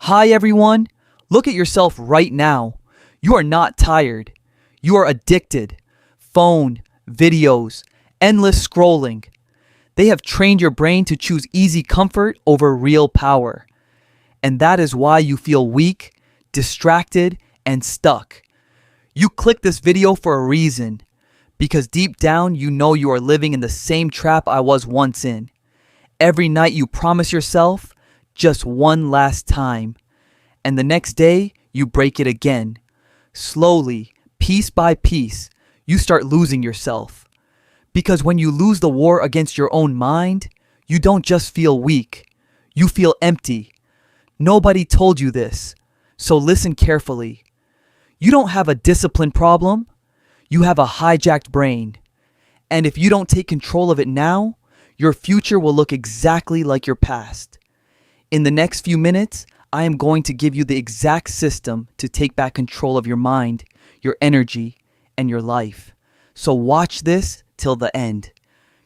Hi everyone, look at yourself right now. You are not tired. You are addicted. Phone, videos, endless scrolling. They have trained your brain to choose easy comfort over real power. And that is why you feel weak, distracted, and stuck. You click this video for a reason, because deep down you know you are living in the same trap I was once in. Every night you promise yourself, just one last time. And the next day, you break it again. Slowly, piece by piece, you start losing yourself. Because when you lose the war against your own mind, you don't just feel weak. You feel empty. Nobody told you this, so listen carefully. You don't have a discipline problem. You have a hijacked brain. And if you don't take control of it now, your future will look exactly like your past. In the next few minutes, I am going to give you the exact system to take back control of your mind, your energy, and your life. So watch this till the end,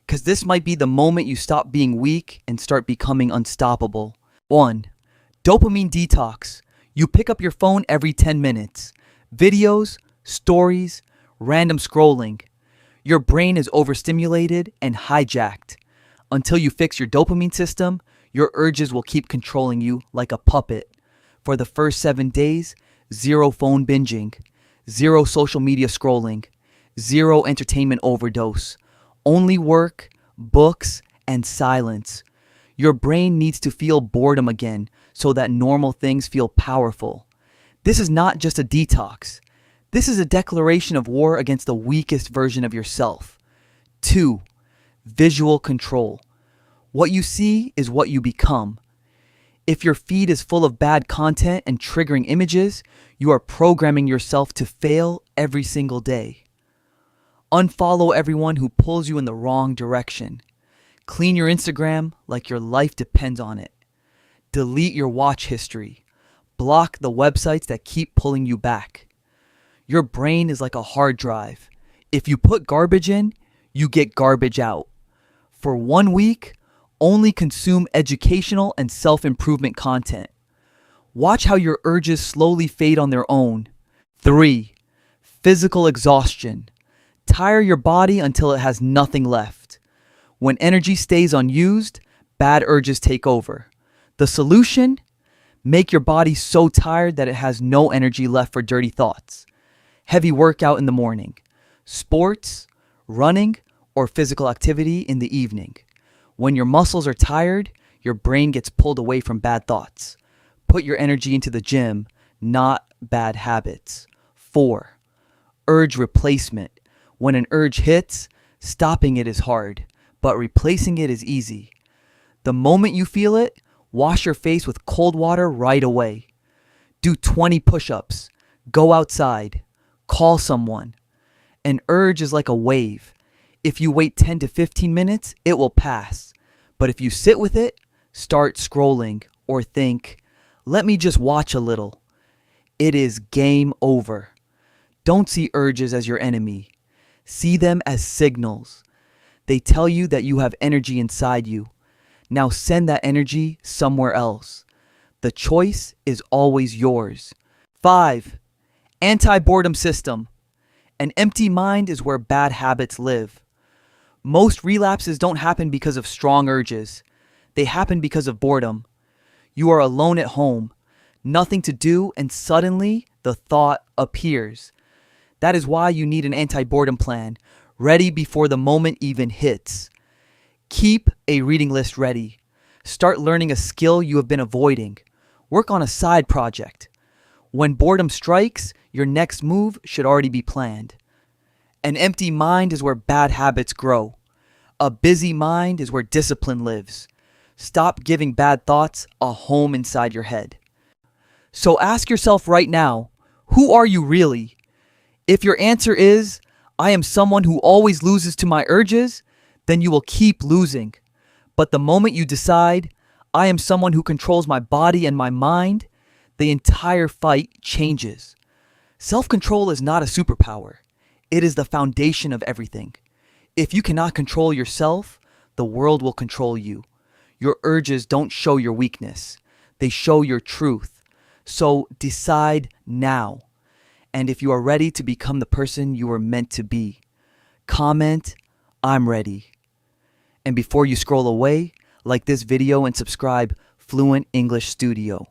because this might be the moment you stop being weak and start becoming unstoppable. 1. Dopamine detox. You pick up your phone every 10 minutes. Videos, stories, random scrolling. Your brain is overstimulated and hijacked. Until you fix your dopamine system, your urges will keep controlling you like a puppet. For the first 7 days, 0 phone binging, 0 social media scrolling, 0 entertainment overdose, only work, books, and silence. Your brain needs to feel boredom again so that normal things feel powerful. This is not just a detox. This is a declaration of war against the weakest version of yourself. 2. Visual control. What you see is what you become. If your feed is full of bad content and triggering images, you are programming yourself to fail every single day. Unfollow everyone who pulls you in the wrong direction. Clean your Instagram like your life depends on it. Delete your watch history. Block the websites that keep pulling you back. Your brain is like a hard drive. If you put garbage in, you get garbage out. For 1 week, only consume educational and self-improvement content. Watch how your urges slowly fade on their own. 3. Physical exhaustion. Tire your body until it has nothing left. When energy stays unused, bad urges take over. The solution? Make your body so tired that it has no energy left for dirty thoughts. Heavy workout in the morning. Sports, running, or physical activity in the evening. When your muscles are tired, your brain gets pulled away from bad thoughts. Put your energy into the gym, not bad habits. 4. Urge replacement. When an urge hits, stopping it is hard, but replacing it is easy. The moment you feel it, wash your face with cold water right away. Do 20 push-ups. Go outside. Call someone. An urge is like a wave. If you wait 10 to 15 minutes, it will pass. But if you sit with it, start scrolling, or think, let me just watch a little, it is game over. Don't see urges as your enemy. See them as signals. They tell you that you have energy inside you. Now send that energy somewhere else. The choice is always yours. 5. Anti-boredom system. An empty mind is where bad habits live. Most relapses don't happen because of strong urges. They happen because of boredom. You are alone at home, nothing to do, and suddenly the thought appears. That is why you need an anti-boredom plan, ready before the moment even hits. Keep a reading list ready. Start learning a skill you have been avoiding. Work on a side project. When boredom strikes, your next move should already be planned. An empty mind is where bad habits grow. A busy mind is where discipline lives. Stop giving bad thoughts a home inside your head. So ask yourself right now, who are you really? If your answer is, I am someone who always loses to my urges, then you will keep losing. But the moment you decide, I am someone who controls my body and my mind, the entire fight changes. Self-control is not a superpower. It is the foundation of everything. If you cannot control yourself, the world will control you. Your urges don't show your weakness. They show your truth. So decide now. And if you are ready to become the person you were meant to be, comment, I'm ready. And before you scroll away, like this video and subscribe Fluent English Studio.